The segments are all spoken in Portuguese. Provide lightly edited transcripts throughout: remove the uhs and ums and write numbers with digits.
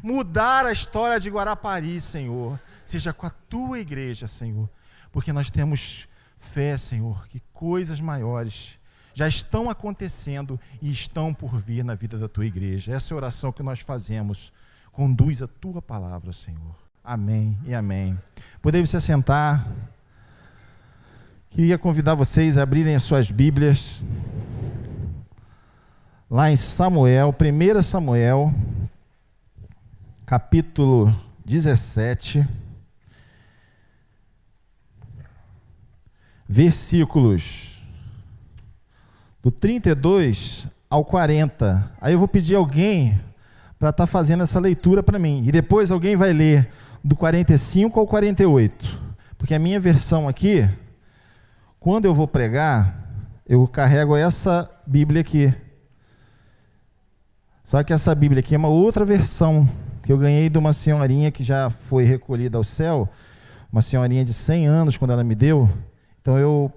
mudar a história de Guarapari, Senhor. Seja com a tua igreja, Senhor. Porque nós temos fé, Senhor, que coisas maiores já estão acontecendo e estão por vir na vida da tua igreja. Essa é a oração que nós fazemos. Conduz a tua palavra, Senhor. Amém e amém. Podemos se assentar. Queria convidar vocês a abrirem as suas Bíblias lá em Samuel, 1 Samuel, capítulo 17, versículos do 32 ao 40. Aí eu vou pedir alguém para estar fazendo essa leitura para mim. E depois alguém vai ler do 45 ao 48. Porque a minha versão aqui, quando eu vou pregar, eu carrego essa Bíblia aqui. Só que essa Bíblia aqui é uma outra versão que eu ganhei de uma senhorinha que já foi recolhida ao céu, uma senhorinha de 100 anos quando ela me deu. Então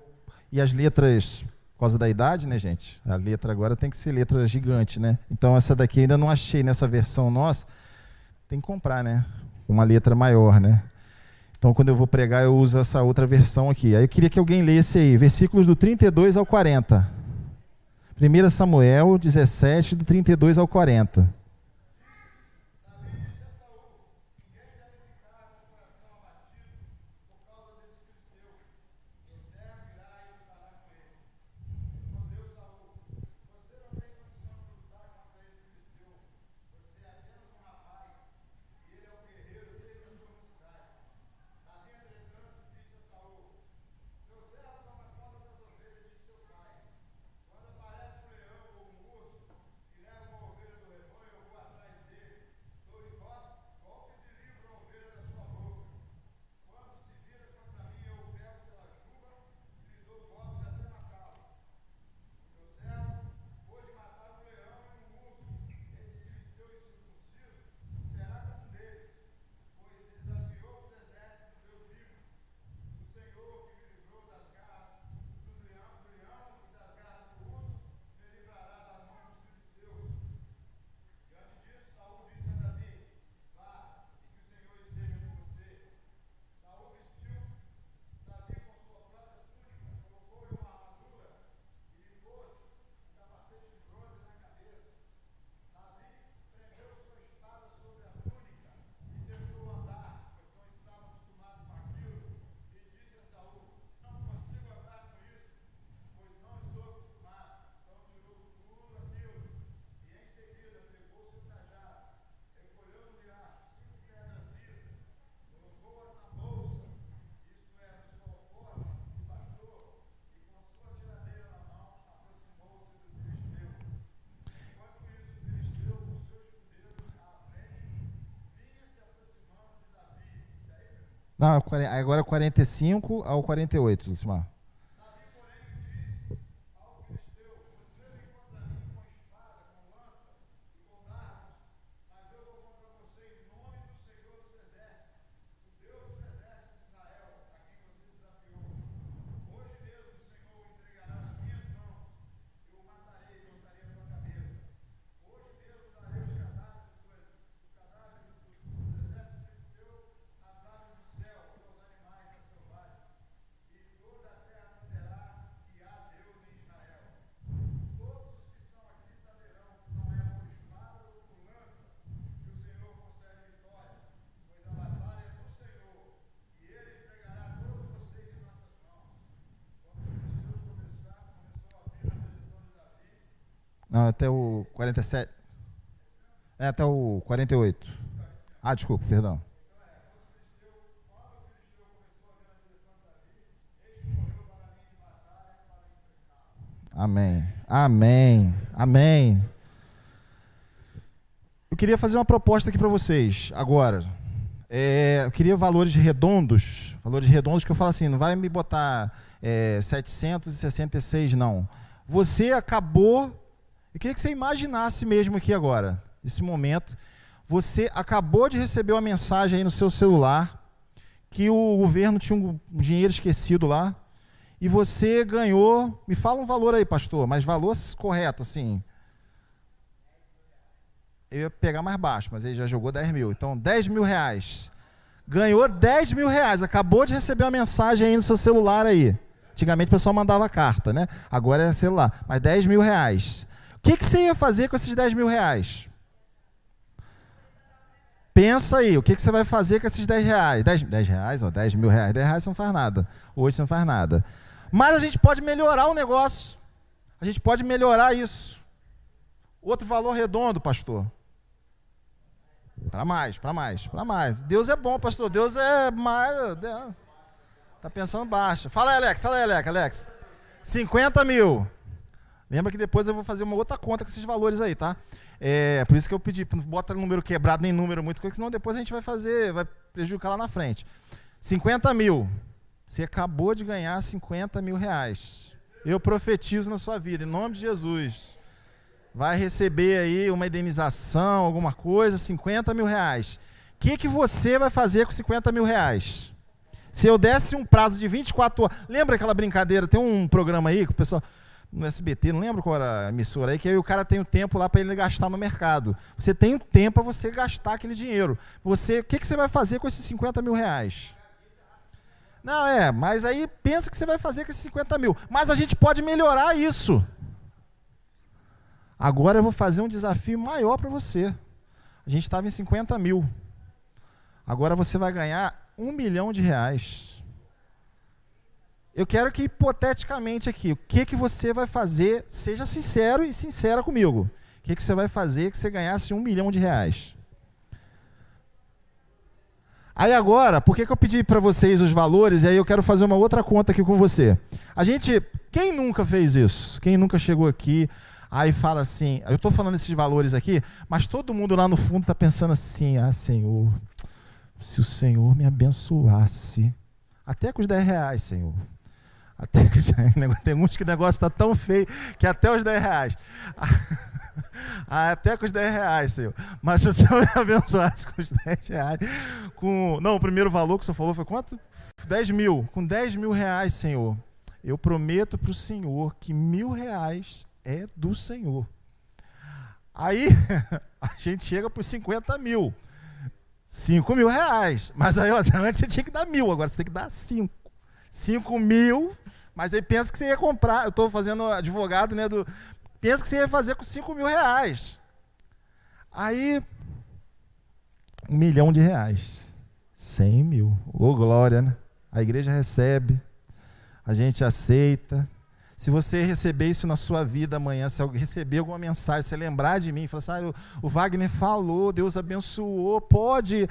e as letras, por causa da idade, né, gente? A letra agora tem que ser letra gigante, né? Então essa daqui ainda não achei nessa versão nossa. Tem que comprar, né? Uma letra maior, né? Então quando eu vou pregar eu uso essa outra versão aqui. Aí eu queria que alguém lesse aí, versículos do 32 ao 40. 1 Samuel 17, do 32 ao 40. Não, agora 45 ao 48, Lucimar. Não, até o 47. Até o 48. Ah, desculpa, perdão. Amém. Amém. Amém. Eu queria fazer uma proposta aqui para vocês agora. Eu queria valores redondos que eu falo assim, não vai me botar 766, não. Você acabou, eu queria que você imaginasse mesmo aqui agora, nesse momento, você acabou de receber uma mensagem aí no seu celular, que o governo tinha um dinheiro esquecido lá, e você ganhou, me fala um valor aí, pastor, mas valor correto, assim. eu ia pegar mais baixo, mas ele já jogou 10 mil. Então, 10 mil reais. Ganhou 10 mil reais. Acabou de receber uma mensagem aí no seu celular aí. Antigamente o pessoal mandava carta, né? Agora é celular. Mas 10 mil reais. O que você ia fazer com esses 10 mil reais? Pensa aí, o que você vai fazer com esses 10 reais? 10 reais, ó, 10 mil reais. 10 reais não faz nada. Hoje você não faz nada. Mas a gente pode melhorar o negócio. A gente pode melhorar isso. Outro valor redondo, pastor. Para mais, para mais, para mais. Deus é bom, pastor. Deus é mais. Está pensando baixo. Fala aí, Alex. 50 mil. Lembra que depois eu vou fazer uma outra conta com esses valores aí, tá? Por isso que eu pedi, não bota número quebrado nem número muito, porque senão depois a gente vai prejudicar lá na frente. 50 mil. Você acabou de ganhar 50 mil reais. Eu profetizo na sua vida, em nome de Jesus. Vai receber aí uma indenização, alguma coisa, 50 mil reais. O que você vai fazer com 50 mil reais? Se eu desse um prazo de 24 horas... Lembra aquela brincadeira? Tem um programa aí que o pessoal... No SBT, não lembro qual era a emissora aí, que aí o cara tem o tempo lá para ele gastar no mercado. Você tem o tempo para você gastar aquele dinheiro. O que você vai fazer com esses 50 mil reais? Não, mas aí pensa que você vai fazer com esses 50 mil. Mas a gente pode melhorar isso. Agora eu vou fazer um desafio maior para você. A gente estava em 50 mil. Agora você vai ganhar R$1 milhão. Eu quero que, hipoteticamente aqui, o que você vai fazer, seja sincero e sincera comigo. O que você vai fazer que você ganhasse R$1 milhão? Aí agora, por que eu pedi para vocês os valores, e aí eu quero fazer uma outra conta aqui com você. Quem nunca fez isso? Quem nunca chegou aqui, aí fala assim, eu estou falando esses valores aqui, mas todo mundo lá no fundo está pensando assim, Senhor, se o Senhor me abençoasse, até com os 10 reais, Senhor. Tem muitos que o negócio está tão feio que até os 10 reais. Até com os 10 reais, Senhor. Mas se o Senhor me abençoasse com os 10 reais. O primeiro valor que o Senhor falou foi quanto? 10 mil. Com 10 mil reais, Senhor, eu prometo para o Senhor que R$1.000 é do Senhor. Aí a gente chega para os 50 mil. 5 mil reais. Mas aí, antes você tinha que dar 1.000, agora você tem que dar 5. 5 mil, mas aí pensa que você ia comprar, eu estou fazendo advogado, né, pensa que você ia fazer com 5 mil reais. Aí, R$1 milhão, 100 mil, glória, né? A igreja recebe, a gente aceita. Se você receber isso na sua vida amanhã, se receber alguma mensagem, se lembrar de mim, falar assim, o Wagner falou, Deus abençoou, pode,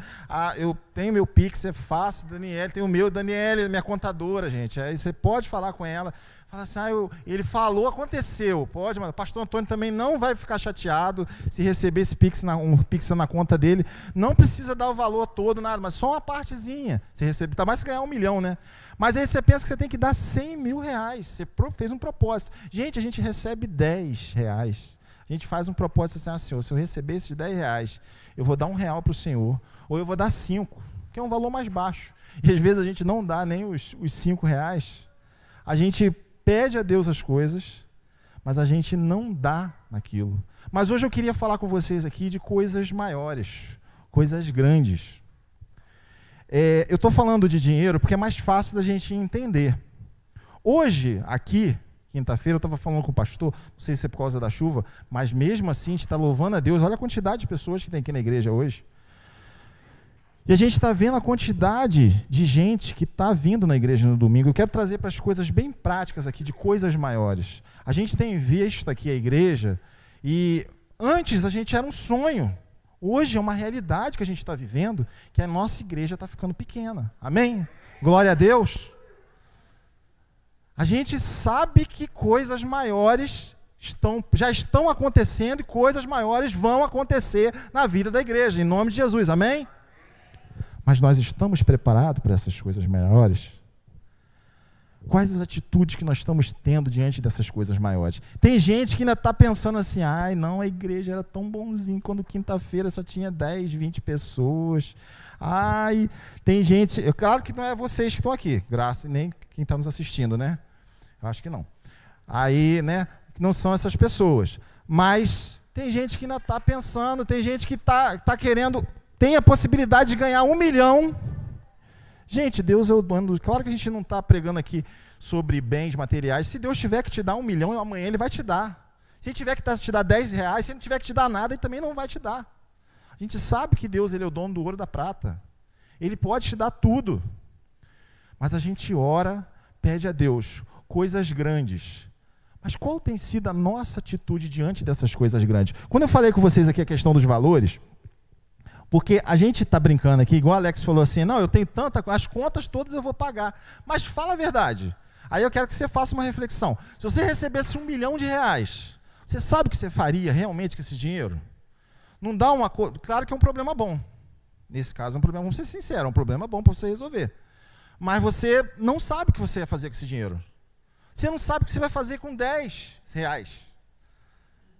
eu tenho meu Pix, é fácil, Daniele, tem o meu, Daniele, minha contadora, gente, aí você pode falar com ela, fala assim, ele falou, aconteceu, pode, mas o pastor Antônio também não vai ficar chateado se receber esse Pix, um Pix na conta dele, não precisa dar o valor todo, nada, mas só uma partezinha, você recebe, tá mais que ganhar R$1 milhão, né? Mas aí você pensa que você tem que dar R$100 mil, você fez um propósito. Gente, a gente recebe R$10. A gente faz um propósito assim, Senhor, se eu receber esses R$10, eu vou dar R$1 para o Senhor, ou eu vou dar 5, que é um valor mais baixo. E às vezes a gente não dá nem os R$5, a gente pede a Deus as coisas, mas a gente não dá naquilo. Mas hoje eu queria falar com vocês aqui de coisas maiores, coisas grandes. Eu estou falando de dinheiro porque é mais fácil da gente entender. Hoje, aqui, quinta-feira, eu estava falando com o pastor, não sei se é por causa da chuva, mas mesmo assim a gente está louvando a Deus. Olha a quantidade de pessoas que tem aqui na igreja hoje. E a gente está vendo a quantidade de gente que está vindo na igreja no domingo. Eu quero trazer para as coisas bem práticas aqui, de coisas maiores. A gente tem visto aqui a igreja, e antes a gente era um sonho. Hoje é uma realidade que a gente está vivendo, que a nossa igreja está ficando pequena. Amém? Glória a Deus. A gente sabe que coisas maiores já estão acontecendo e coisas maiores vão acontecer na vida da igreja, em nome de Jesus. Amém? Mas nós estamos preparados para essas coisas maiores? Quais as atitudes que nós estamos tendo diante dessas coisas maiores? Tem gente que ainda está pensando assim, não, a igreja era tão bonzinho quando quinta-feira só tinha 10, 20 pessoas. Tem gente, claro que não é vocês que estão aqui, nem quem está nos assistindo, né? Eu acho que não. Aí, né, não são essas pessoas. Mas Tem gente que ainda está pensando, tem gente que tá querendo, tem a possibilidade de ganhar 1 milhão. Gente, Deus é o dono. Claro que a gente não está pregando aqui sobre bens materiais. Se Deus tiver que te dar 1 milhão, amanhã Ele vai te dar. Se Ele tiver que te dar 10 reais, se Ele não tiver que te dar nada, Ele também não vai te dar. A gente sabe que Deus Ele é o dono do ouro e da prata. Ele pode te dar tudo. Mas a gente ora, pede a Deus coisas grandes. Mas qual tem sido a nossa atitude diante dessas coisas grandes? Quando eu falei com vocês aqui a questão dos valores, porque a gente está brincando aqui, igual o Alex falou assim, não, eu tenho tanta, as contas todas eu vou pagar. Mas fala a verdade. Aí eu quero que você faça uma reflexão. Se você recebesse R$1 milhão, você sabe o que você faria realmente com esse dinheiro? Não dá uma coisa. Claro que é um problema bom. Nesse caso é um problema, vamos ser sinceros, é um problema bom para você resolver. Mas você não sabe o que você vai fazer com esse dinheiro. Você não sabe o que você vai fazer com 10 reais.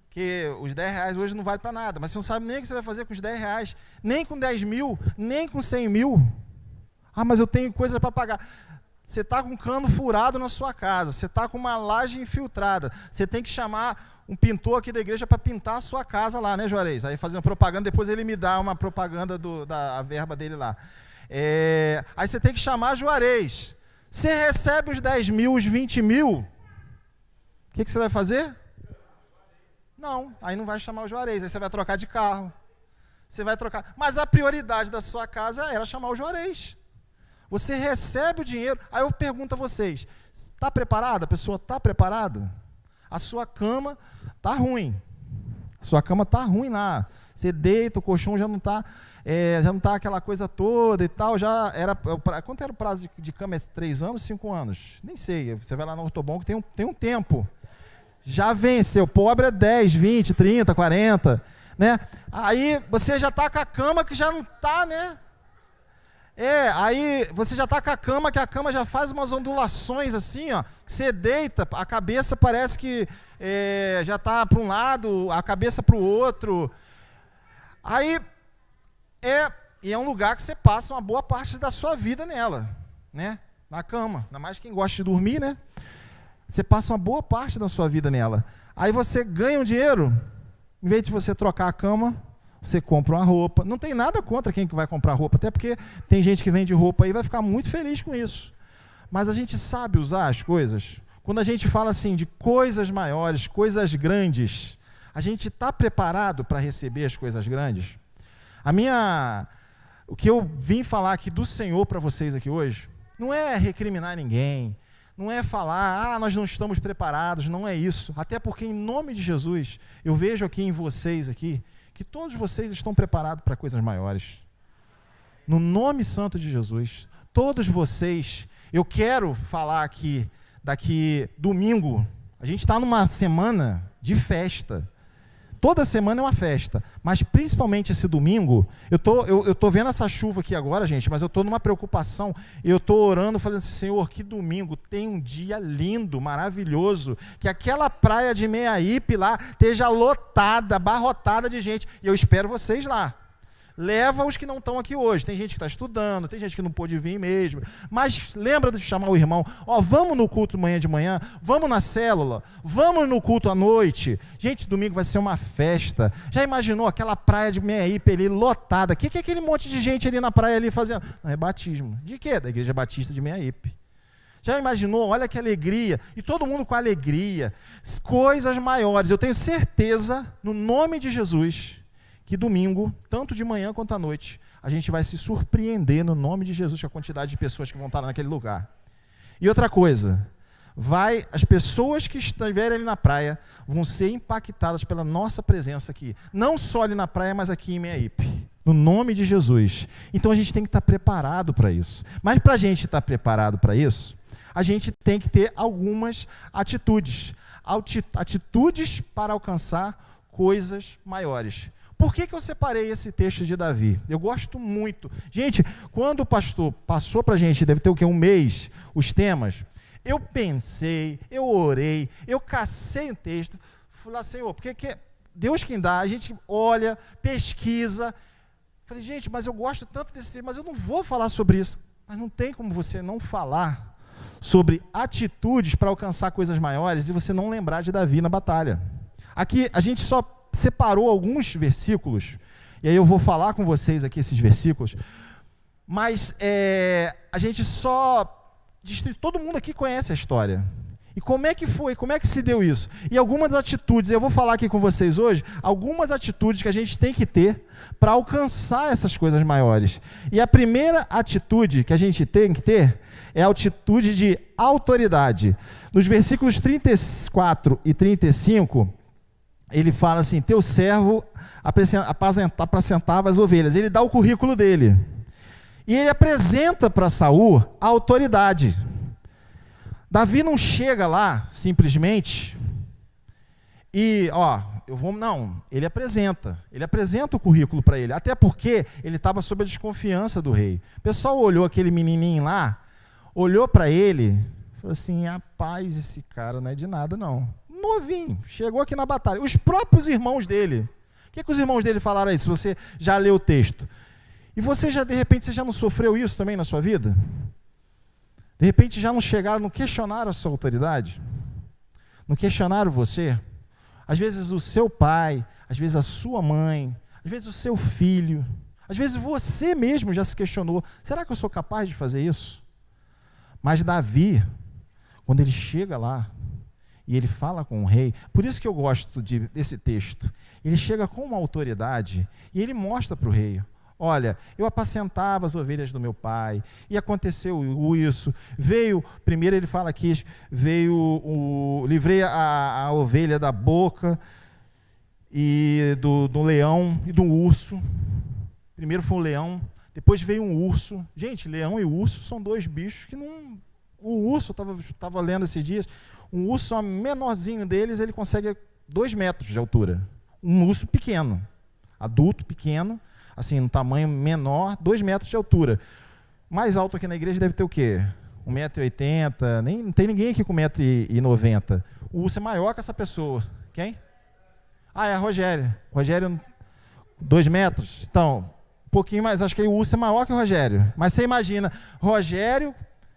Porque os 10 reais hoje não vale para nada. Mas você não sabe nem o que você vai fazer com os 10 reais. Nem com 10 mil, nem com 100 mil. Ah, mas eu tenho coisa para pagar. Você está com um cano furado na sua casa. Você está com uma laje infiltrada. Você tem que chamar um pintor aqui da igreja para pintar a sua casa lá, né, Juarez? Aí fazendo propaganda, depois ele me dá uma propaganda da verba dele lá. Aí você tem que chamar Juarez. Você recebe os 10 mil, os 20 mil, o que você vai fazer? Não, aí não vai chamar o Juarez, aí você vai trocar de carro. Você vai trocar. Mas a prioridade da sua casa era chamar o Juarez. Você recebe o dinheiro, aí eu pergunto a vocês, está preparada? A pessoa está preparada? A sua cama está ruim. A sua cama está ruim lá. Você deita, o colchão já não está aquela coisa toda e tal. Já era, quanto era o prazo de cama? 3 anos, 5 anos? Nem sei. Você vai lá no ortobon que tem um tempo. Já venceu. Pobre é 10, 20, 30, 40. Né? Aí você já está com a cama que já não está, né? Aí você já está com a cama, que a cama já faz umas ondulações assim, ó. Que você deita, a cabeça parece que já está para um lado, a cabeça para o outro. Aí é um lugar que você passa uma boa parte da sua vida nela, né? Na cama. Ainda mais quem gosta de dormir, né? Você passa uma boa parte da sua vida nela. Aí você ganha um dinheiro, em vez de você trocar a cama, você compra uma roupa. Não tem nada contra quem que vai comprar roupa, até porque tem gente que vende roupa aí e vai ficar muito feliz com isso. Mas a gente sabe usar as coisas. Quando a gente fala assim de coisas maiores, coisas grandes, a gente está preparado para receber as coisas grandes? O que eu vim falar aqui do Senhor para vocês aqui hoje, não é recriminar ninguém, não é falar, nós não estamos preparados, não é isso. Até porque em nome de Jesus, eu vejo aqui em vocês aqui, que todos vocês estão preparados para coisas maiores. No nome santo de Jesus, todos vocês, eu quero falar aqui, daqui domingo, a gente está numa semana de festa. Toda semana é uma festa, mas principalmente esse domingo, eu tô vendo essa chuva aqui agora, gente, mas eu estou numa preocupação, eu estou orando, falando assim, Senhor, que domingo, tem um dia lindo, maravilhoso, que aquela praia de Meiaípe lá esteja lotada, abarrotada de gente, e eu espero vocês lá. Leva os que não estão aqui hoje. Tem gente que está estudando, tem gente que não pôde vir mesmo. Mas lembra de chamar o irmão. Vamos no culto de manhã, vamos na célula, vamos no culto à noite. Gente, domingo vai ser uma festa. Já imaginou aquela praia de Meiaípe ali lotada? O que é aquele monte de gente ali na praia ali fazendo? Não, é batismo. De quê? Da Igreja Batista de Meiaípe. Já imaginou? Olha que alegria. E todo mundo com alegria. Coisas maiores. Eu tenho certeza, no nome de Jesus, que domingo, tanto de manhã quanto à noite, a gente vai se surpreender no nome de Jesus com a quantidade de pessoas que vão estar naquele lugar. E outra coisa, as pessoas que estiverem ali na praia vão ser impactadas pela nossa presença aqui. Não só ali na praia, mas aqui em Meiaípe. No nome de Jesus. Então a gente tem que estar preparado para isso. Mas para a gente estar preparado para isso, a gente tem que ter algumas atitudes. Atitudes para alcançar coisas maiores. Por que eu separei esse texto de Davi? Eu gosto muito. Gente, quando o pastor passou para a gente, deve ter o quê? Um mês, os temas, eu pensei, eu orei, eu cacei um texto, falei lá, Senhor, porque Deus quem dá, a gente olha, pesquisa. Falei, gente, mas eu gosto tanto desse, mas eu não vou falar sobre isso. Mas não tem como você não falar sobre atitudes para alcançar coisas maiores e você não lembrar de Davi na batalha. Aqui a gente só separou alguns versículos, e aí eu vou falar com vocês aqui esses versículos, mas todo mundo aqui conhece a história. E como é que foi? Como é que se deu isso? E algumas atitudes, eu vou falar aqui com vocês hoje, algumas atitudes que a gente tem que ter para alcançar essas coisas maiores. E a primeira atitude que a gente tem que ter é a atitude de autoridade. Nos versículos 34 e 35, ele fala assim: teu servo apacentava as ovelhas. Ele dá o currículo dele. E ele apresenta para Saul a autoridade. Davi não chega lá, simplesmente, e, ele apresenta o currículo para ele, até porque ele estava sob a desconfiança do rei. O pessoal olhou aquele menininho lá, olhou para ele, falou assim: rapaz, esse cara não é de nada não, novinho, chegou aqui na batalha. Os próprios irmãos dele, o que os irmãos dele falaram aí, se você já leu o texto? E você já, de repente, você já não sofreu isso também na sua vida? De repente já não chegaram, não questionaram a sua autoridade? Não questionaram você? Às vezes o seu pai, às vezes a sua mãe, às vezes o seu filho, às vezes você mesmo já se questionou: será que eu sou capaz de fazer isso? Mas Davi, quando ele chega lá e ele fala com o rei, por isso que eu gosto desse texto, ele chega com uma autoridade e ele mostra para o rei: olha, eu apacentava as ovelhas do meu pai, e aconteceu isso, primeiro ele fala aqui, livrei a ovelha da boca, e do leão e do urso. Primeiro foi o leão, depois veio um urso. Gente, leão e urso são dois bichos que não... O urso, eu estava lendo esses dias, um urso menorzinho deles, ele consegue 2 metros de altura. Um urso pequeno, adulto pequeno, assim, um tamanho menor, 2 metros de altura. Mais alto aqui na igreja deve ter o quê? 1,80 m, não tem ninguém aqui com 1,90 m. O urso é maior que essa pessoa. Quem? É Rogério. Rogério, 2 metros. Então, um pouquinho mais, acho que o urso é maior que o Rogério. Mas você imagina, Rogério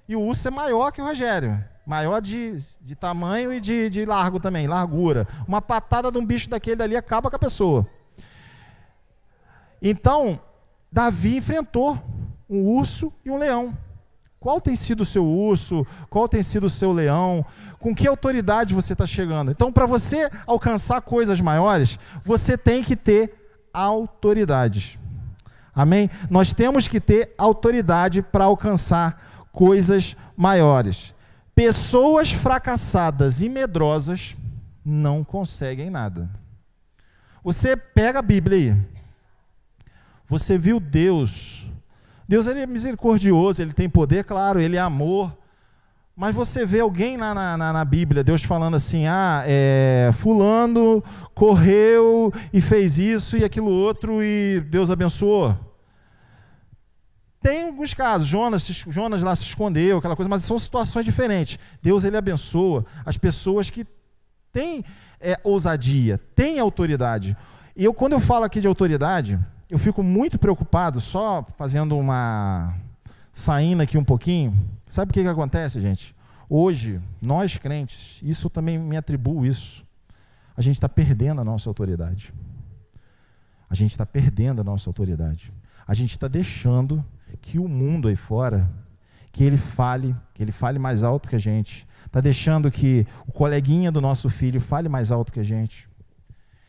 e o urso é maior que o Rogério. Maior de tamanho e de largo também, largura. Uma patada de um bicho daquele dali acaba com a pessoa. Então, Davi enfrentou um urso e um leão. Qual tem sido o seu urso? Qual tem sido o seu leão? Com que autoridade você está chegando? Então, para você alcançar coisas maiores, você tem que ter autoridade. Amém? Nós temos que ter autoridade para alcançar coisas maiores. Pessoas fracassadas e medrosas não conseguem nada. Você pega a Bíblia aí. Você viu Deus. Deus, ele é misericordioso, ele tem poder, claro, ele é amor. Mas você vê alguém na Bíblia, Deus falando assim: fulano correu e fez isso e aquilo outro e Deus abençoou. Tem alguns casos, Jonas lá se escondeu, aquela coisa, mas são situações diferentes. Deus, ele abençoa as pessoas que têm ousadia, têm autoridade. E quando eu falo aqui de autoridade, eu fico muito preocupado, só fazendo saindo aqui um pouquinho. Sabe o que acontece, gente? Hoje, nós crentes, isso eu também me atribuo isso, a gente está perdendo a nossa autoridade. A gente está perdendo a nossa autoridade. A gente está deixando que o mundo aí fora, que ele fale mais alto que a gente. Está deixando que o coleguinha do nosso filho fale mais alto que a gente.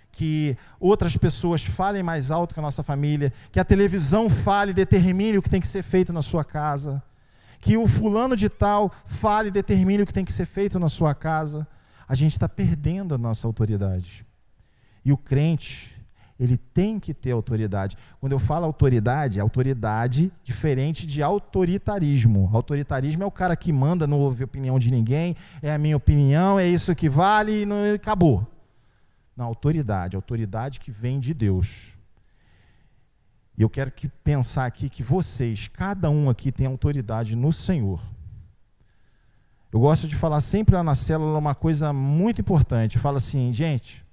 Que outras pessoas falem mais alto que a nossa família, que a televisão fale e determine o que tem que ser feito na sua casa, que o fulano de tal fale e determine o que tem que ser feito na sua casa. A gente está perdendo a nossa autoridade. E o crente, ele tem que ter autoridade. Quando eu falo autoridade, autoridade diferente de autoritarismo. Autoritarismo é o cara que manda, não ouve a opinião de ninguém, é a minha opinião, é isso que vale e acabou. Na autoridade que vem de Deus. E eu quero pensar aqui que vocês, cada um aqui tem autoridade no Senhor. Eu gosto de falar sempre lá na célula uma coisa muito importante. Eu falo assim: gente,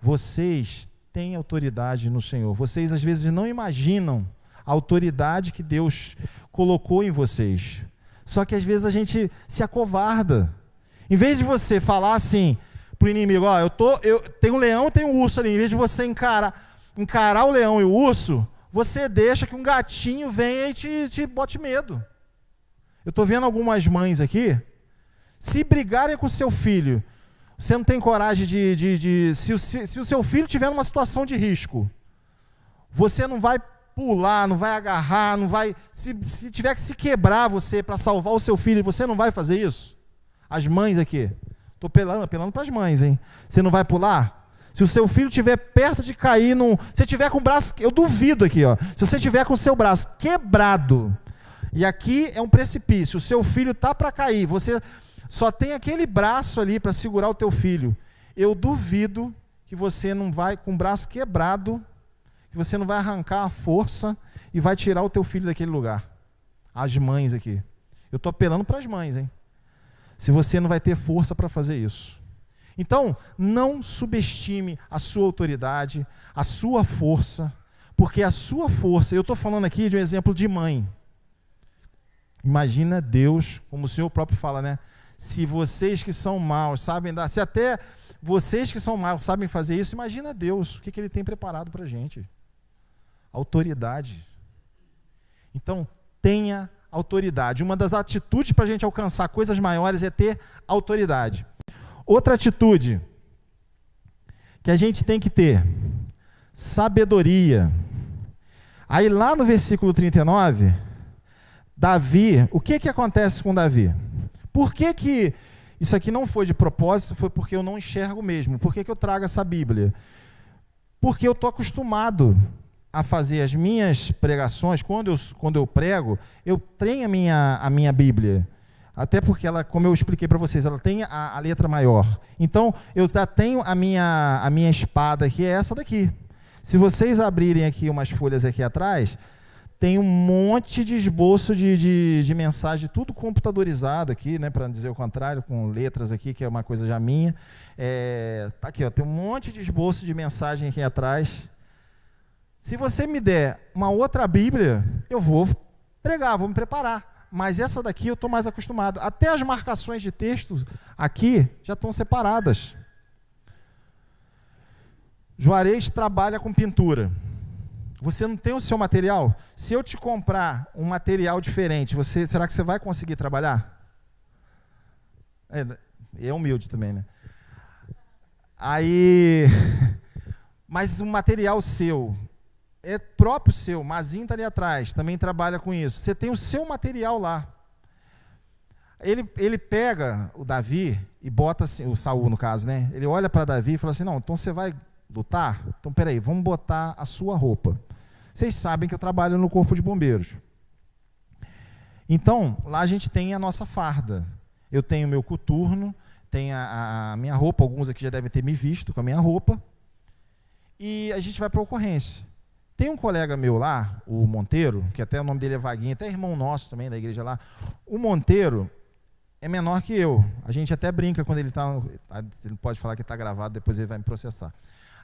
vocês têm autoridade no Senhor. Vocês às vezes não imaginam a autoridade que Deus colocou em vocês. Só que às vezes a gente se acovarda. Em vez de você falar assim: pro inimigo, ó, eu tenho um leão e tenho um urso ali, em vez de você encarar o leão e o urso, você deixa que um gatinho venha e te bote medo. Eu estou vendo algumas mães aqui, se brigarem com seu filho, você não tem coragem se o seu filho estiver numa situação de risco, você não vai pular, não vai agarrar, não vai, se tiver que se quebrar você para salvar o seu filho, você não vai fazer isso? As mães aqui, estou apelando para as mães, hein? Você não vai pular? Se o seu filho estiver perto de cair, se tiver com o braço, eu duvido aqui, ó, se você tiver com o seu braço quebrado, e aqui é um precipício, o seu filho está para cair, você só tem aquele braço ali para segurar o teu filho, eu duvido que você não vai, com o braço quebrado, que você não vai arrancar a força e vai tirar o teu filho daquele lugar. As mães aqui, eu estou apelando para as mães, hein? Se você não vai ter força para fazer isso. Então, não subestime a sua autoridade, a sua força, porque a sua força, eu estou falando aqui de um exemplo de mãe. Imagina Deus, como o Senhor próprio fala, né? Se vocês que são maus sabem dar, se até vocês que são maus sabem fazer isso, imagina Deus, o que Ele tem preparado para a gente. Autoridade. Então, tenha autoridade. Uma das atitudes para a gente alcançar coisas maiores é ter autoridade. Outra atitude que a gente tem que ter, sabedoria. Aí lá no versículo 39, Davi, o que acontece com Davi? Por que isso aqui não foi de propósito? Foi porque eu não enxergo mesmo. Por que eu trago essa Bíblia? Porque eu estou acostumado a fazer as minhas pregações, quando eu prego, eu tenho a minha Bíblia. Até porque ela, como eu expliquei para vocês, ela tem a letra maior. Então, eu já tenho a minha espada, que é essa daqui. Se vocês abrirem aqui umas folhas aqui atrás, tem um monte de esboço de mensagem, tudo computadorizado aqui, né, para não dizer o contrário, com letras aqui, que é uma coisa já minha. Tá aqui, ó, tem um monte de esboço de mensagem aqui atrás. Se você me der uma outra Bíblia, eu vou pregar, vou me preparar. Mas essa daqui eu estou mais acostumado. Até as marcações de texto aqui já estão separadas. Juarez trabalha com pintura. Você não tem o seu material? Se eu te comprar um material diferente, será que você vai conseguir trabalhar? É humilde também, né? Aí, mas um material seu, é próprio seu, Mazinho está ali atrás, também trabalha com isso. Você tem o seu material lá. Ele pega o Davi e bota assim, o Saul no caso, né? Ele olha para Davi e fala assim, não, então você vai lutar? Então peraí, vamos botar a sua roupa. Vocês sabem que eu trabalho no Corpo de Bombeiros. Então, lá a gente tem a nossa farda. Eu tenho o meu coturno, tenho a minha roupa, alguns aqui já devem ter me visto com a minha roupa, e a gente vai para a ocorrência. Tem um colega meu lá, o Monteiro, que até o nome dele é Vaguinho, até irmão nosso também da igreja lá. O Monteiro é menor que eu. A gente até brinca quando ele está... Ele pode falar que está gravado, depois ele vai me processar.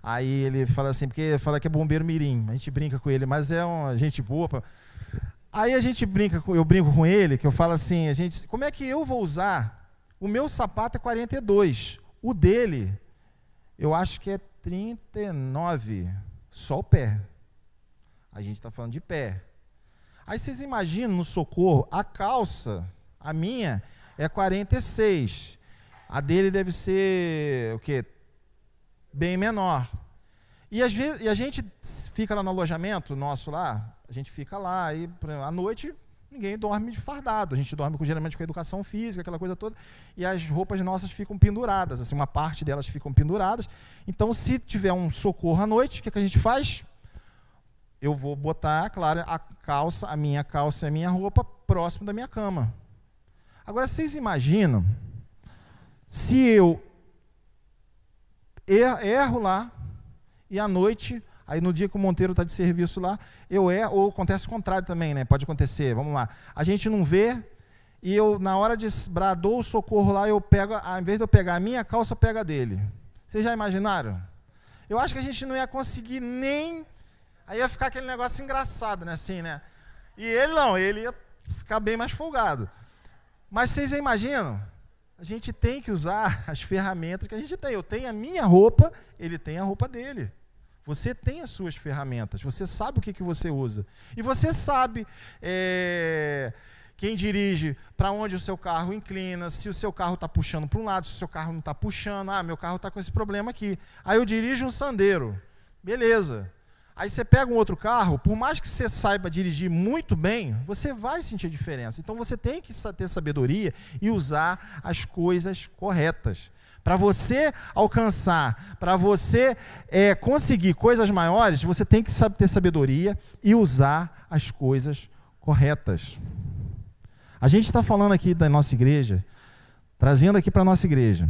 Aí ele fala assim, porque fala que é bombeiro mirim. A gente brinca com ele, mas é uma gente boa. Aí a gente brinca, eu brinco com ele, que eu falo assim, como é que eu vou usar? O meu sapato é 42. O dele, eu acho que é 39. Só o pé. A gente está falando de pé. Aí vocês imaginam no Socorro, a calça, a minha, é 46. A dele deve ser, o quê? Bem menor. E às vezes, a gente fica lá no alojamento nosso lá, a gente fica lá, e à noite ninguém dorme de fardado. A gente dorme geralmente com educação física, aquela coisa toda, e as roupas nossas ficam penduradas, assim, uma parte delas ficam penduradas. Então, se tiver um socorro à noite, o que a gente faz? Eu vou botar, claro, a minha calça e a minha roupa próximo da minha cama. Agora, vocês imaginam se eu erro lá e à noite, aí no dia que o Monteiro está de serviço lá, eu erro, ou acontece o contrário também, né? Pode acontecer, vamos lá. A gente não vê e eu, na hora de bradou o socorro lá, eu pego, ao invés de eu pegar a minha calça, eu pego a dele. Vocês já imaginaram? Eu acho que a gente não ia conseguir nem... Aí ia ficar aquele negócio engraçado, né? Assim, né? E ele não, ele ia ficar bem mais folgado. Mas vocês imaginam? A gente tem que usar as ferramentas que a gente tem. Eu tenho a minha roupa, ele tem a roupa dele. Você tem as suas ferramentas, você sabe o que você usa. E você sabe quem dirige, para onde o seu carro inclina, se o seu carro está puxando para um lado, se o seu carro não está puxando. Ah, meu carro está com esse problema aqui. Aí eu dirijo um Sandero. Beleza. Aí você pega um outro carro, por mais que você saiba dirigir muito bem, você vai sentir a diferença. Então você tem que ter sabedoria e usar as coisas corretas. Para você alcançar, para você conseguir coisas maiores, você tem que ter sabedoria e usar as coisas corretas. A gente está falando aqui da nossa igreja, trazendo aqui para a nossa igreja,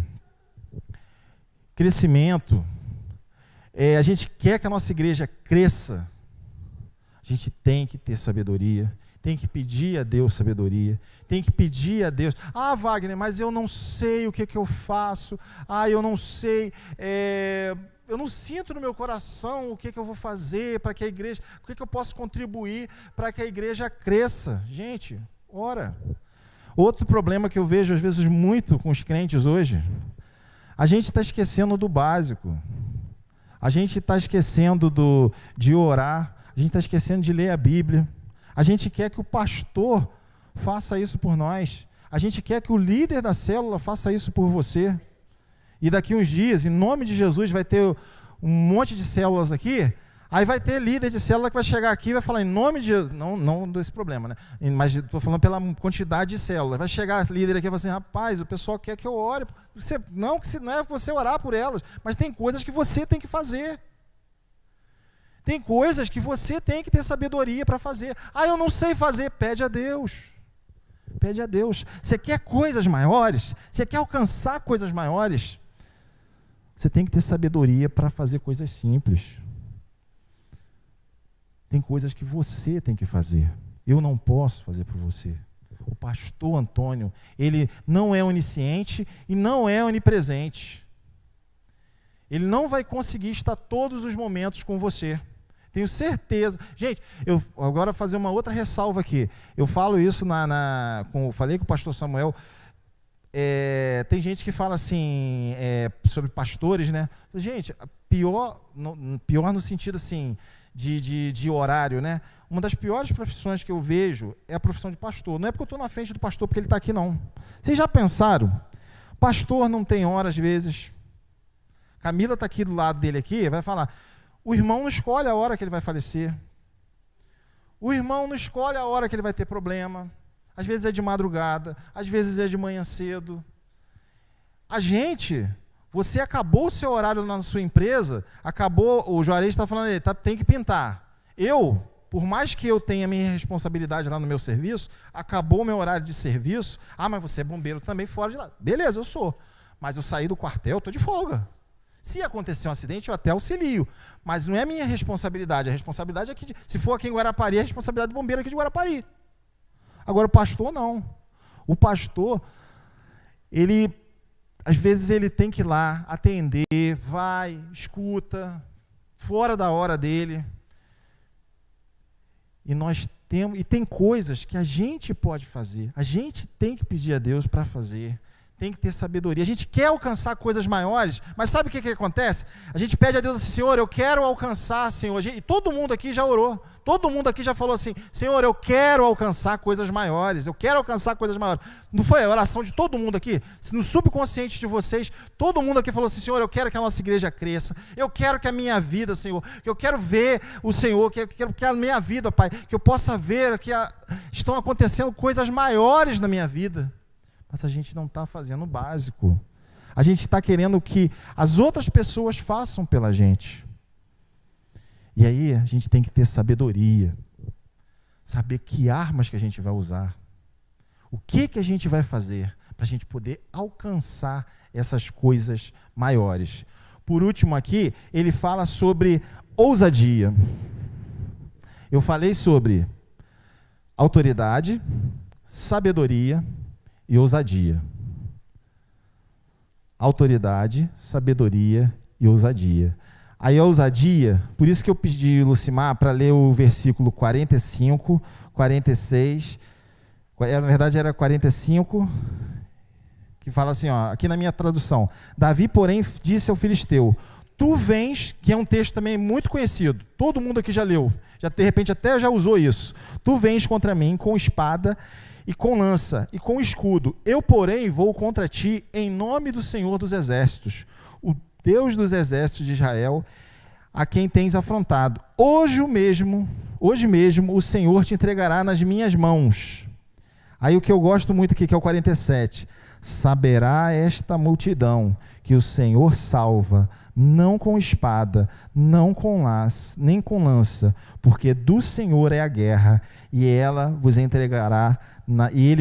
crescimento. A gente quer que a nossa igreja cresça. A gente tem que ter sabedoria. Tem que pedir a Deus sabedoria. Tem que pedir a Deus. Ah, Wagner, mas eu não sei o que eu faço. Ah, eu não sei. Eu não sinto no meu coração o que eu vou fazer para que a igreja... O que eu posso contribuir para que a igreja cresça. Gente, ora. Outro problema que eu vejo, às vezes, muito com os crentes hoje. A gente está esquecendo do básico. A gente está esquecendo de orar. A gente está esquecendo de ler a Bíblia. A gente quer que o pastor faça isso por nós. A gente quer que o líder da célula faça isso por você. E daqui uns dias, em nome de Jesus, vai ter um monte de células aqui. Aí vai ter líder de célula que vai chegar aqui e vai falar em nome de Jesus. Não desse problema, né? Mas estou falando pela quantidade de células. Vai chegar líder aqui e vai falar assim, rapaz, o pessoal quer que eu ore. Não é você orar por elas, mas tem coisas que você tem que fazer. Tem coisas que você tem que ter sabedoria para fazer. Ah, eu não sei fazer. Pede a Deus. Pede a Deus. Você quer coisas maiores? Você quer alcançar coisas maiores? Você tem que ter sabedoria para fazer coisas simples. Tem coisas que você tem que fazer. Eu não posso fazer por você. O pastor Antônio, ele não é onisciente e não é onipresente. Ele não vai conseguir estar todos os momentos com você. Tenho certeza. Gente, eu agora vou fazer uma outra ressalva aqui. Eu falo isso falei com o pastor Samuel. Tem gente que fala assim, sobre pastores, né? Gente, pior no sentido assim, de horário, né? Uma das piores profissões que eu vejo é a profissão de pastor. Não é porque eu estou na frente do pastor, porque ele está aqui, não. Vocês já pensaram? Pastor não tem hora, às vezes. Camila está aqui do lado dele aqui, vai falar... O irmão não escolhe a hora que ele vai falecer. O irmão não escolhe a hora que ele vai ter problema. Às vezes é de madrugada, às vezes é de manhã cedo. Você acabou o seu horário na sua empresa, o Juarez está falando, tem que pintar. Por mais que eu tenha minha responsabilidade lá no meu serviço, acabou o meu horário de serviço. Ah, mas você é bombeiro também fora de lá. Beleza, eu sou. Mas eu saí do quartel, estou de folga. Se acontecer um acidente, eu até auxilio. Mas não é minha responsabilidade. A responsabilidade é que, se for aqui em Guarapari, é a responsabilidade do bombeiro aqui de Guarapari. Agora, o pastor, não. O pastor, às vezes, ele tem que ir lá, atender, vai, escuta, fora da hora dele. E tem coisas que a gente pode fazer. A gente tem que pedir a Deus para fazer. Tem que ter sabedoria. A gente quer alcançar coisas maiores, mas sabe o que acontece? A gente pede a Deus assim, Senhor, eu quero alcançar, Senhor. E todo mundo aqui já orou. Todo mundo aqui já falou assim, Senhor, eu quero alcançar coisas maiores. Eu quero alcançar coisas maiores. Não foi a oração de todo mundo aqui? No subconsciente de vocês, todo mundo aqui falou assim, Senhor, eu quero que a nossa igreja cresça. Eu quero que a minha vida, Senhor, que eu quero ver o Senhor, que eu quero que a minha vida, Pai, que eu possa ver que estão acontecendo coisas maiores na minha vida. Mas a gente não está fazendo o básico. A gente está querendo que as outras pessoas façam pela gente. E aí a gente tem que ter sabedoria. Saber que armas que a gente vai usar. O que a gente vai fazer para a gente poder alcançar essas coisas maiores. Por último aqui, ele fala sobre ousadia. Eu falei sobre autoridade, sabedoria e ousadia. Autoridade, sabedoria e ousadia. Aí a ousadia, por isso que eu pedi o Lucimar para ler o versículo 45, 46, na verdade era 45, que fala assim, ó, aqui na minha tradução, Davi, porém, disse ao filisteu, tu vens, que é um texto também muito conhecido, todo mundo aqui já leu, já de repente até já usou isso, tu vens contra mim com espada e com lança e com escudo, eu, porém, vou contra ti em nome do Senhor dos Exércitos, o Deus dos Exércitos de Israel, a quem tens afrontado. Hoje mesmo o Senhor te entregará nas minhas mãos. Aí o que eu gosto muito aqui, que é o 47, saberá esta multidão que o Senhor salva, não com espada, não com lança, nem com lança, porque do Senhor é a guerra, e ele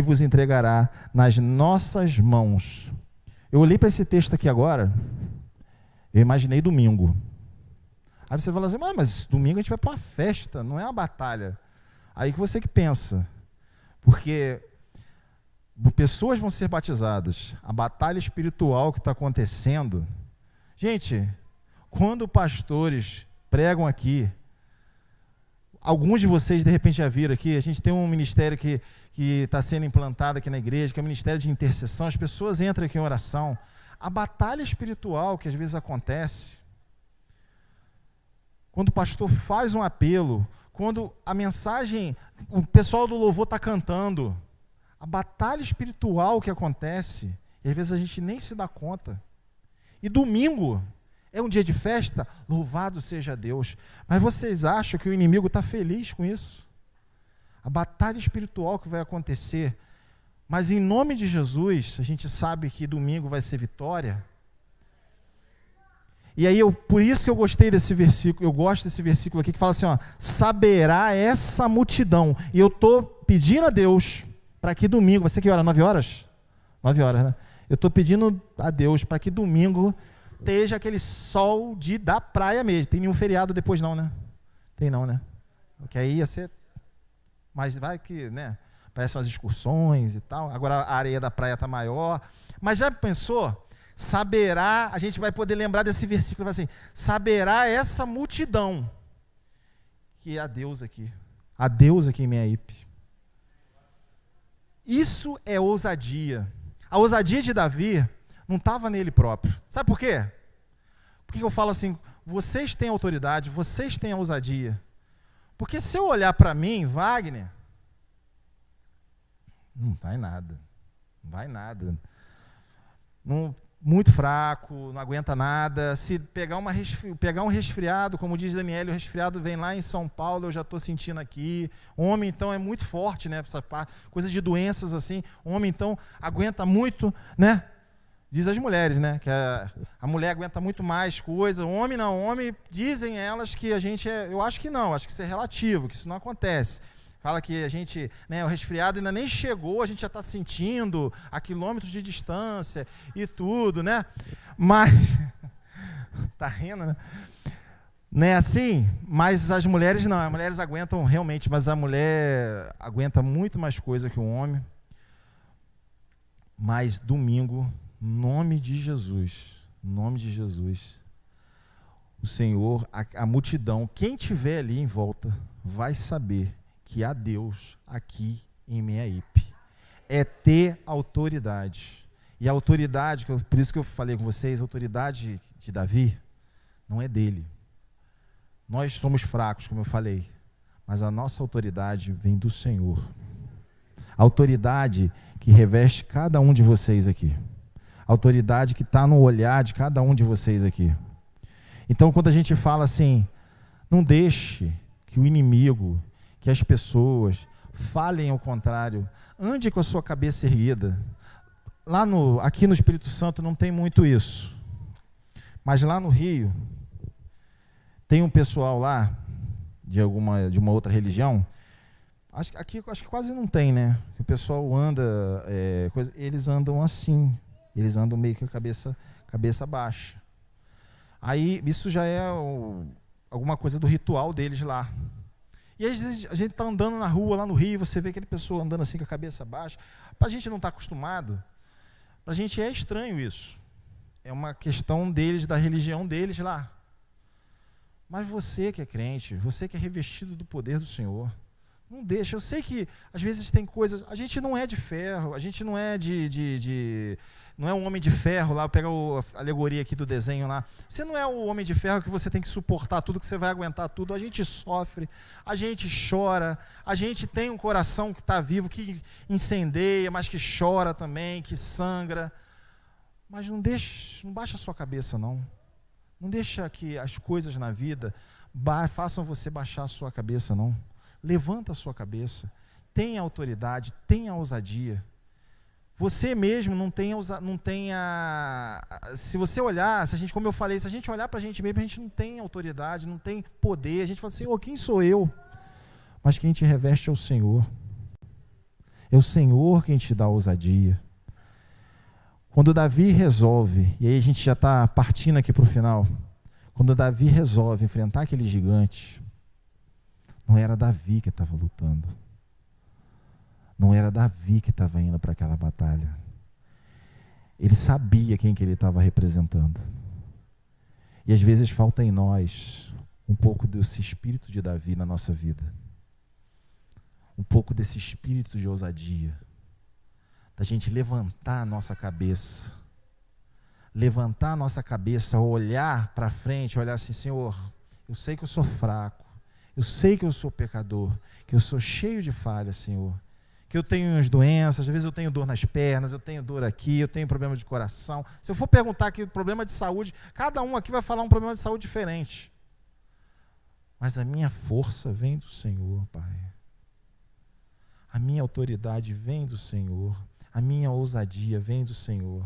vos entregará nas nossas mãos. Eu olhei para esse texto aqui agora, eu imaginei domingo. Aí você fala assim, mas domingo a gente vai para uma festa, não é uma batalha. Aí que você que pensa, porque pessoas vão ser batizadas, a batalha espiritual que está acontecendo. Gente, quando pastores pregam aqui, alguns de vocês de repente já viram aqui, a gente tem um ministério que está sendo implantado aqui na igreja, que é o ministério de intercessão, as pessoas entram aqui em oração. A batalha espiritual que às vezes acontece, quando o pastor faz um apelo, quando a mensagem, o pessoal do louvor está cantando, a batalha espiritual que acontece, e às vezes a gente nem se dá conta. E domingo é um dia de festa, louvado seja Deus. Mas vocês acham que o inimigo está feliz com isso? A batalha espiritual que vai acontecer. Mas em nome de Jesus, a gente sabe que domingo vai ser vitória. E aí, por isso que eu gostei desse versículo, eu gosto desse versículo aqui, que fala assim, ó, saberá essa multidão. E eu estou pedindo a Deus, para que domingo, vai ser que hora? 9 horas? 9 horas, né? Eu estou pedindo a Deus para que domingo esteja aquele sol da praia mesmo. Tem nenhum feriado depois não, né? Tem não, né? Porque aí ia ser... Mas vai que, né? Parecem umas excursões e tal. Agora a areia da praia está maior. Mas já pensou? Saberá, a gente vai poder lembrar desse versículo, assim, saberá essa multidão que é a Deus aqui em Meiaípe. Isso é ousadia. A ousadia de Davi não estava nele próprio. Sabe por quê? Por que eu falo assim, vocês têm autoridade, vocês têm a ousadia. Porque se eu olhar para mim, Wagner, não vai nada. Não vai nada. Não, muito fraco, não aguenta nada. Se pegar um resfriado, como diz Daniel, o resfriado vem lá em São Paulo, eu já estou sentindo aqui. Homem, então, é muito forte, né? Essa coisa de doenças assim. Homem, então, aguenta muito, né? Diz as mulheres, né? Que a mulher aguenta muito mais coisa. O homem não. O homem, dizem elas que a gente é... Eu acho que não, acho que isso é relativo, que isso não acontece. Fala que a gente, né, o resfriado ainda nem chegou, a gente já está sentindo a quilômetros de distância e tudo, né? Mas, tá rindo, né? Não é assim? Mas as mulheres não, as mulheres aguentam realmente, mas a mulher aguenta muito mais coisa que o homem. Mas domingo, nome de Jesus, o Senhor, a multidão, quem tiver ali em volta, vai saber que há Deus aqui em Meiaípe. É ter autoridade. E a autoridade, por isso que eu falei com vocês, a autoridade de Davi não é dele. Nós somos fracos, como eu falei, mas a nossa autoridade vem do Senhor. A autoridade que reveste cada um de vocês aqui. A autoridade que está no olhar de cada um de vocês aqui. Então, quando a gente fala assim, não deixe que o inimigo, que as pessoas falem ao contrário, ande com a sua cabeça erguida. Aqui no Espírito Santo não tem muito isso, mas lá no Rio tem um pessoal lá de uma outra religião. Acho que quase não tem, né? O pessoal anda, eles andam assim, eles andam meio que a cabeça baixa. Aí isso já é alguma coisa do ritual deles lá. E às vezes a gente está andando na rua, lá no Rio, você vê aquele pessoa andando assim com a cabeça baixa. Para a gente não estar acostumado, para a gente é estranho isso. É uma questão deles, da religião deles lá. Mas você que é crente, você que é revestido do poder do Senhor, não deixa. Eu sei que às vezes tem coisas, a gente não é de ferro, a gente não é não é um homem de ferro lá, pega a alegoria aqui do desenho lá. Você não é o homem de ferro que você tem que suportar tudo, que você vai aguentar tudo. A gente sofre, a gente chora, a gente tem um coração que está vivo, que incendeia, mas que chora também, que sangra. Mas não baixa a sua cabeça, não. Não deixa que as coisas na vida façam você baixar a sua cabeça, não. Levanta a sua cabeça. Tenha autoridade, tenha ousadia. Você mesmo não tenha, se você olhar, como eu falei, se a gente olhar para a gente mesmo, a gente não tem autoridade, não tem poder, a gente fala assim, quem sou eu? Mas quem te reveste é o Senhor. É o Senhor quem te dá ousadia. Quando Davi resolve, e aí a gente já está partindo aqui para o final, quando Davi resolve enfrentar aquele gigante, não era Davi que estava lutando. Não era Davi que estava indo para aquela batalha. Ele sabia quem que ele estava representando. E às vezes falta em nós um pouco desse espírito de Davi na nossa vida. Um pouco desse espírito de ousadia. Da gente levantar a nossa cabeça. Levantar a nossa cabeça, olhar para frente, olhar assim, Senhor, eu sei que eu sou fraco. Eu sei que eu sou pecador. Que eu sou cheio de falhas, Senhor. Que eu tenho as doenças, às vezes eu tenho dor nas pernas, eu tenho dor aqui, eu tenho problema de coração. Se eu for perguntar aqui problema de saúde, cada um aqui vai falar um problema de saúde diferente. Mas a minha força vem do Senhor, Pai. A minha autoridade vem do Senhor. A minha ousadia vem do Senhor.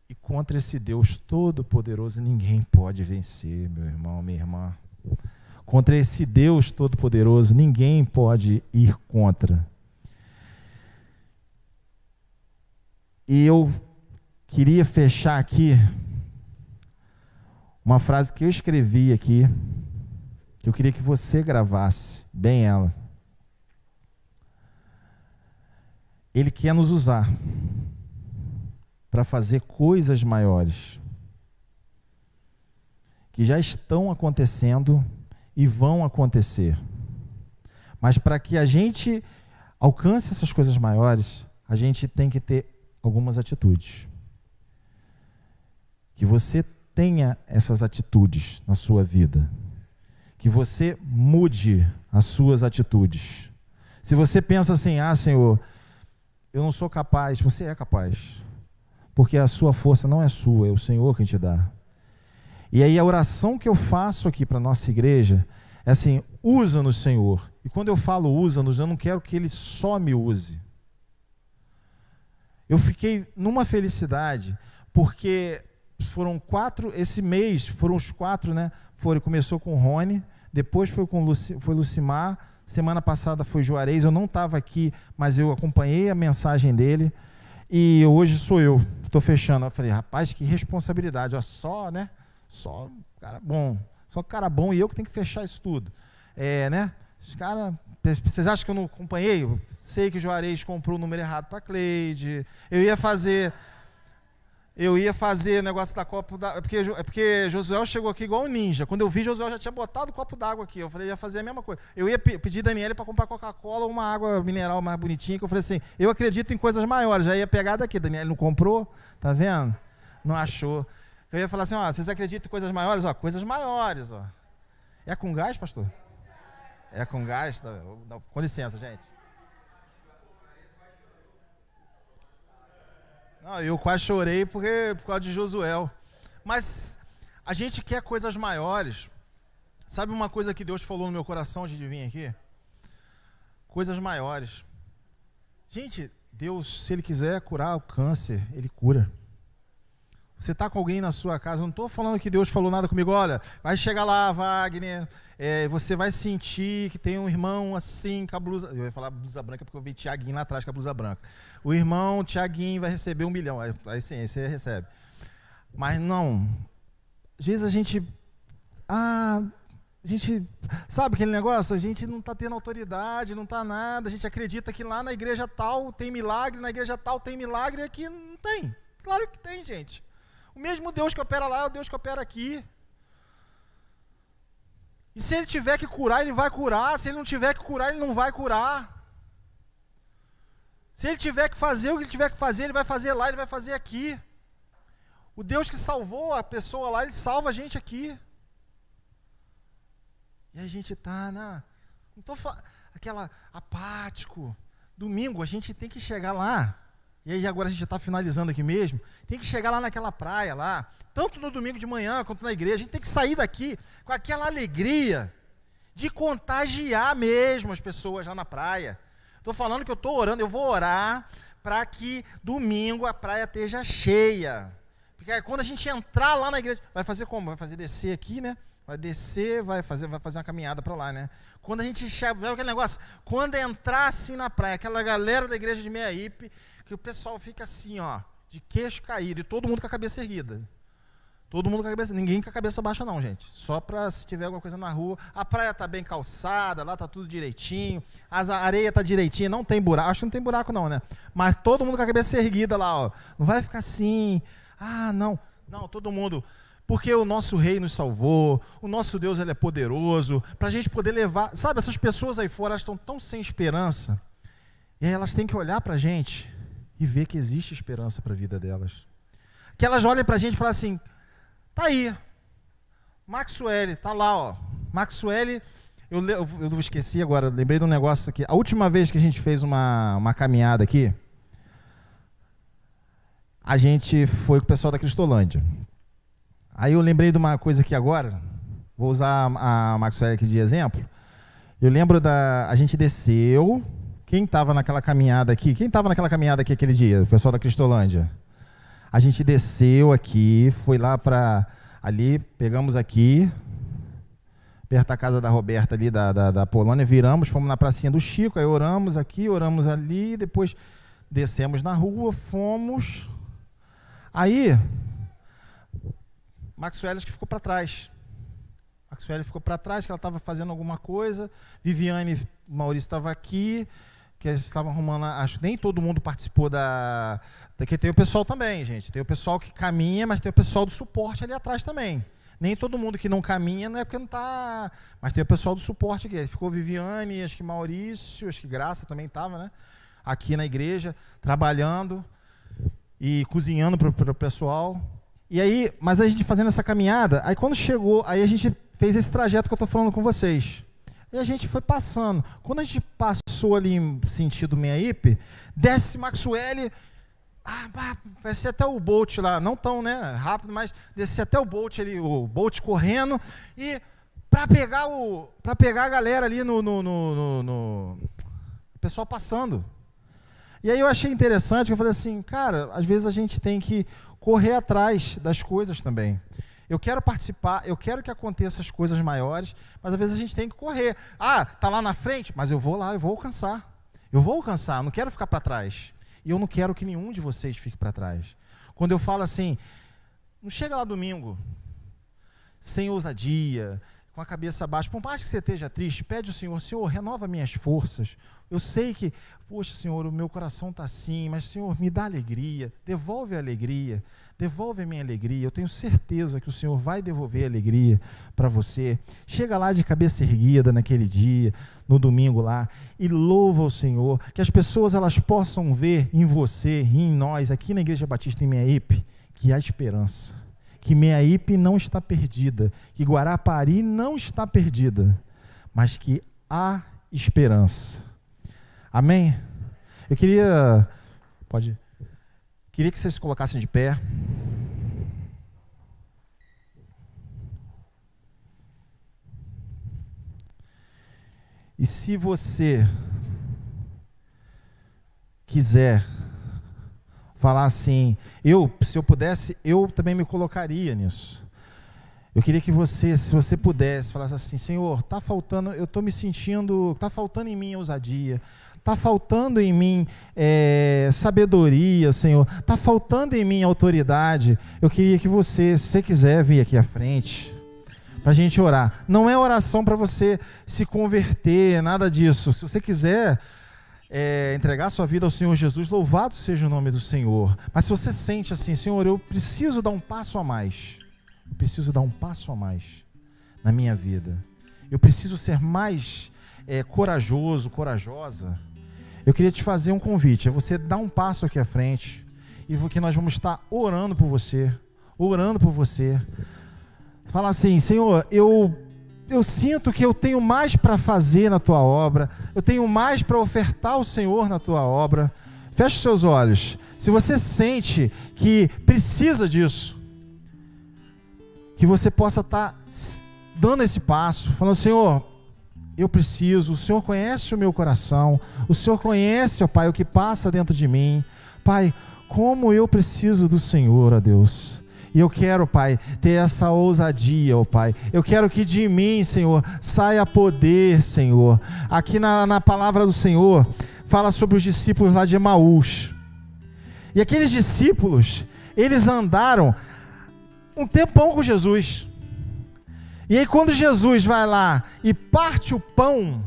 E contra esse Deus Todo-Poderoso ninguém pode vencer, meu irmão, minha irmã. Contra esse Deus Todo-Poderoso, ninguém pode ir contra. E eu queria fechar aqui uma frase que eu escrevi aqui, que eu queria que você gravasse bem ela. Ele quer nos usar para fazer coisas maiores, que já estão acontecendo e vão acontecer. Mas para que a gente alcance essas coisas maiores, a gente tem que ter algumas atitudes. Que você tenha essas atitudes na sua vida. Que você mude as suas atitudes. Se você pensa assim, Senhor, eu não sou capaz, você é capaz. Porque a sua força não é sua, é o Senhor quem te dá. E aí a oração que eu faço aqui para a nossa igreja é assim, usa-nos, Senhor. E quando eu falo usa-nos, eu não quero que Ele só me use. Eu fiquei numa felicidade, porque foram 4, esse mês foram os 4, né? Começou com o Rony, depois foi Lucimar, semana passada foi Juarez, eu não estava aqui, mas eu acompanhei a mensagem dele, e hoje sou eu, estou fechando. Eu falei, rapaz, que responsabilidade, só cara bom, e eu que tenho que fechar isso tudo. Né? Os caras, vocês acham que eu não acompanhei? Eu sei que o Juarez comprou o número errado para a Cleide, eu ia fazer o negócio da copo d'água, porque Josué chegou aqui igual um ninja. Quando eu vi, Josué já tinha botado o copo d'água aqui. Eu falei, ia fazer a mesma coisa. Eu ia pedir a Daniela para comprar Coca-Cola ou uma água mineral mais bonitinha, que eu falei assim, eu acredito em coisas maiores. Já ia pegar daqui. Daniela não comprou, tá vendo? Não achou. Eu ia falar assim, vocês acreditam em coisas maiores? Coisas maiores, É com gás, pastor? É com gás? Com licença, gente. Não, eu quase chorei por causa de Josué. Mas a gente quer coisas maiores. Sabe uma coisa que Deus falou no meu coração antes de vir aqui? Coisas maiores. Gente, Deus, se Ele quiser curar o câncer, Ele cura. Você está com alguém na sua casa, não estou falando que Deus falou nada comigo, olha, vai chegar lá, Wagner, você vai sentir que tem um irmão assim, com a blusa, eu ia falar blusa branca porque eu vi Tiaguinho lá atrás com a blusa branca. O irmão Tiaguinho vai receber 1 milhão, aí sim, aí você recebe. Mas não, às vezes a gente, sabe aquele negócio? A gente não está tendo autoridade, não está nada, a gente acredita que lá na igreja tal tem milagre, na igreja tal tem milagre, e aqui não tem. Claro que tem, gente. O mesmo Deus que opera lá é o Deus que opera aqui. E se Ele tiver que curar, Ele vai curar. Se Ele não tiver que curar, Ele não vai curar. Se ele tiver que fazer o que ele tiver que fazer, ele vai fazer lá, ele vai fazer aqui. O Deus que salvou a pessoa lá, ele salva a gente aqui. E a gente está não estou aquela apático. Domingo a gente tem que chegar lá. E aí agora a gente já está finalizando aqui mesmo. Tem que chegar lá naquela praia lá. Tanto no domingo de manhã quanto na igreja. A gente tem que sair daqui com aquela alegria de contagiar mesmo as pessoas lá na praia. Estou falando que eu estou orando, eu vou orar para que domingo a praia esteja cheia. Porque aí, quando a gente entrar lá na igreja, vai fazer como? Vai fazer descer aqui, né? Vai descer, vai fazer uma caminhada para lá, né? Quando a gente chega, vai aquele negócio, quando entrar assim na praia, aquela galera da igreja de Meiaípe, que o pessoal fica assim, ó, de queixo caído, e todo mundo com a cabeça erguida. Todo mundo com a cabeça, ninguém com a cabeça baixa não, gente. Só para se tiver alguma coisa na rua. A praia tá bem calçada, lá tá tudo direitinho. A areia tá direitinha, não tem buraco. Acho que não tem buraco não, né? Mas todo mundo com a cabeça erguida lá, ó. Não vai ficar assim. Ah, não. Não, todo mundo. Porque o nosso rei nos salvou. O nosso Deus, ele é poderoso. Pra gente poder levar. Sabe, essas pessoas aí fora, elas estão tão sem esperança. E aí elas têm que olhar pra gente e ver que existe esperança pra vida delas. Que elas olhem pra gente e falem assim: tá aí, Maxwell, tá lá, ó. Maxwell, eu esqueci agora, lembrei de um negócio aqui. A última vez que a gente fez uma caminhada aqui, a gente foi com o pessoal da Cristolândia. Aí eu lembrei de uma coisa aqui agora, vou usar a Maxwell aqui de exemplo. Eu lembro a gente desceu, quem estava naquela caminhada aqui aquele dia, o pessoal da Cristolândia? A gente desceu aqui, foi lá para ali, pegamos aqui, perto da casa da Roberta ali, da Polônia, viramos, fomos na pracinha do Chico, aí oramos aqui, oramos ali, depois descemos na rua, fomos. Aí, Maxwell que ficou para trás. Maxwell ficou para trás, que ela estava fazendo alguma coisa, Viviane, Maurício estava aqui, que eles estavam arrumando, acho que nem todo mundo participou que tem o pessoal também, gente, tem o pessoal que caminha, mas tem o pessoal do suporte ali atrás também. Nem todo mundo que não caminha, não é porque não está, mas tem o pessoal do suporte aqui. Ficou Viviane, acho que Maurício, acho que Graça também estava, né? Aqui na igreja, trabalhando e cozinhando para o pessoal. E aí, mas a gente fazendo essa caminhada, aí quando chegou, aí a gente fez esse trajeto que eu estou falando com vocês. E a gente foi passando. Quando a gente passou ali em sentido Meiaípe, desce Maxwell, parecia até o Bolt lá, não tão, né, rápido, mas descia até o Bolt ali, o Bolt correndo, e para pegar a galera ali no pessoal passando. E aí eu achei interessante, que eu falei assim, cara, às vezes a gente tem que correr atrás das coisas também. Eu quero participar, eu quero que aconteçam as coisas maiores, mas às vezes a gente tem que correr. Ah, está lá na frente, mas eu vou lá, eu vou alcançar. Eu vou alcançar, eu não quero ficar para trás. E eu não quero que nenhum de vocês fique para trás. Quando eu falo assim, não chega lá domingo, sem ousadia, com a cabeça baixa. Por mais que você esteja triste, pede ao Senhor, Senhor, renova minhas forças. Eu sei que, poxa, Senhor, o meu coração está assim, mas, Senhor, me dá alegria, devolve a alegria. Devolve a minha alegria, eu tenho certeza que o Senhor vai devolver a alegria para você. Chega lá de cabeça erguida naquele dia, no domingo lá, e louva o Senhor, que as pessoas elas possam ver em você e em nós, aqui na Igreja Batista em Meiaípe, que há esperança, que Meiaípe não está perdida, que Guarapari não está perdida, mas que há esperança. Amém? Eu queria que vocês se colocassem de pé. E se você quiser falar assim, se eu pudesse, eu também me colocaria nisso. Eu queria que você, se você pudesse, falasse assim, Senhor, está faltando, eu estou me sentindo, está faltando em mim ousadia, está faltando em mim sabedoria, Senhor, está faltando em mim autoridade. Eu queria que você, se você quiser vir aqui à frente, para a gente orar. Não é oração para você se converter, nada disso. Se você quiser entregar sua vida ao Senhor Jesus, louvado seja o nome do Senhor. Mas se você sente assim, Senhor, eu preciso dar um passo a mais. Eu preciso dar um passo a mais na minha vida. Eu preciso ser mais corajoso, corajosa. eu queria te fazer um convite, é você dar um passo aqui à frente, e que nós vamos estar orando por você, Fala assim: Senhor, eu sinto que eu tenho mais para fazer na tua obra, eu tenho mais para ofertar ao Senhor na tua obra. Feche os seus olhos. Se você sente que precisa disso, que você possa estar dando esse passo, falando: Senhor, eu preciso, o Senhor conhece o meu coração, o Senhor conhece, ó Pai, o que passa dentro de mim. Pai, como eu preciso do Senhor, ó Deus. E eu quero, Pai, ter essa ousadia, ó Pai. Eu quero que de mim, Senhor, saia poder, Senhor. Aqui na palavra do Senhor, fala sobre os discípulos lá de Emaús. E aqueles discípulos, eles andaram um tempão com Jesus. E aí quando Jesus vai lá e parte o pão,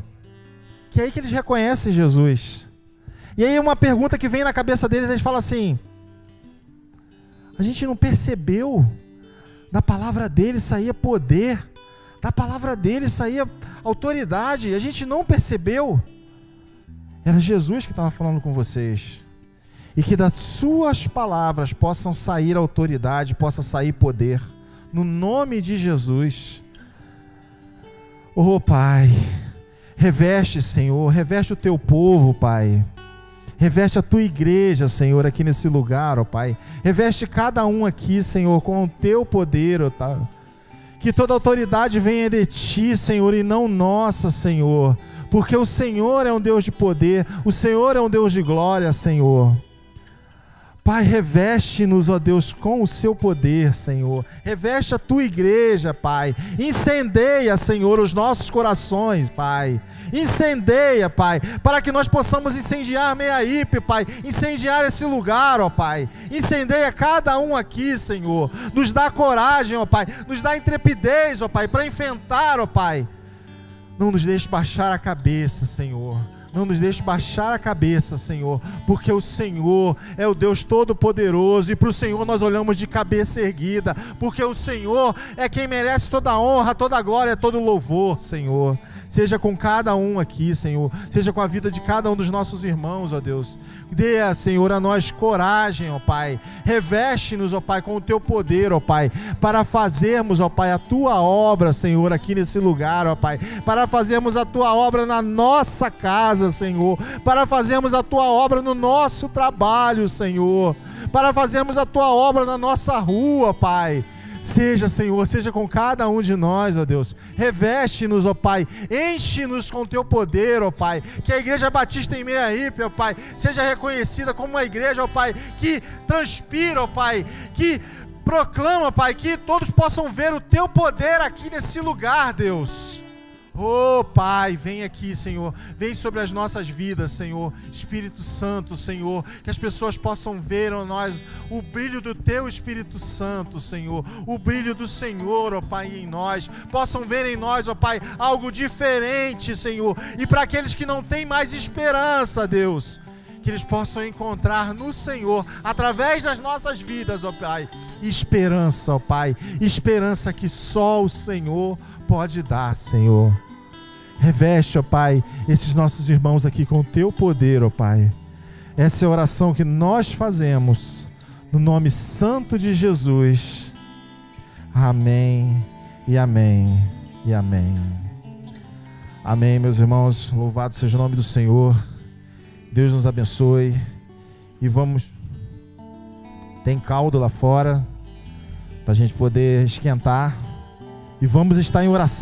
que é aí que eles reconhecem Jesus. E aí uma pergunta que vem na cabeça deles, eles falam assim: a gente não percebeu? Da palavra dele saía poder, da palavra dele saía autoridade, a gente não percebeu. Era Jesus que estava falando com vocês. E que das suas palavras possam sair autoridade, possa sair poder, no nome de Jesus. Oh Pai, reveste, Senhor, reveste o teu povo, Pai. Reveste a tua igreja, Senhor, aqui nesse lugar, ó Pai. Reveste cada um aqui, Senhor, com o teu poder, ó Pai. Que toda autoridade venha de ti, Senhor, e não nossa, Senhor. Porque o Senhor é um Deus de poder, o Senhor é um Deus de glória, Senhor. Pai, reveste-nos, ó Deus, com o seu poder, Senhor. Reveste a tua igreja, Pai. Incendeia, Senhor, os nossos corações, Pai. Incendeia, Pai, para que nós possamos incendiar Meiaípe, Pai. Incendiar esse lugar, ó Pai. Incendeia cada um aqui, Senhor. Nos dá coragem, ó Pai. Nos dá intrepidez, ó Pai, para enfrentar, ó Pai. Não nos deixe baixar a cabeça, Senhor. Não nos deixe baixar a cabeça, Senhor, porque o Senhor é o Deus Todo-Poderoso, e para o Senhor nós olhamos de cabeça erguida, porque o Senhor é quem merece toda a honra, toda a glória, todo o louvor, Senhor. Seja com cada um aqui, Senhor, seja com a vida de cada um dos nossos irmãos, ó Deus. Dê, Senhor, a nós coragem, ó Pai. Reveste-nos, ó Pai, com o teu poder, ó Pai, para fazermos, ó Pai, a tua obra, Senhor, aqui nesse lugar, ó Pai, para fazermos a tua obra na nossa casa, Senhor, para fazermos a tua obra no nosso trabalho, Senhor, para fazermos a tua obra na nossa rua, Pai. Seja, Senhor, seja com cada um de nós, ó Deus. Reveste-nos, ó Pai. Enche-nos com teu poder, ó Pai. Que a Igreja Batista em Meiaípe, ó Pai, seja reconhecida como uma igreja, ó Pai, que transpira, ó Pai, que proclama, Pai, que todos possam ver o teu poder aqui nesse lugar, Deus. Oh Pai, vem aqui, Senhor, vem sobre as nossas vidas, Senhor, Espírito Santo, Senhor, que as pessoas possam ver em nós o brilho do Teu Espírito Santo, Senhor, o brilho do Senhor, ó Pai, em nós, possam ver em nós, ó Pai, algo diferente, Senhor, e para aqueles que não têm mais esperança, Deus, que eles possam encontrar no Senhor, através das nossas vidas, ó Pai, esperança, ó Pai, esperança que só o Senhor pode dar, Senhor. Reveste, ó Pai, esses nossos irmãos aqui com o teu poder, ó Pai. Essa é a oração que nós fazemos no nome santo de Jesus. Amém e amém e amém. Amém, meus irmãos. Louvado seja o nome do Senhor. Deus nos abençoe. E vamos... Tem caldo lá fora para a gente poder esquentar. E vamos estar em oração.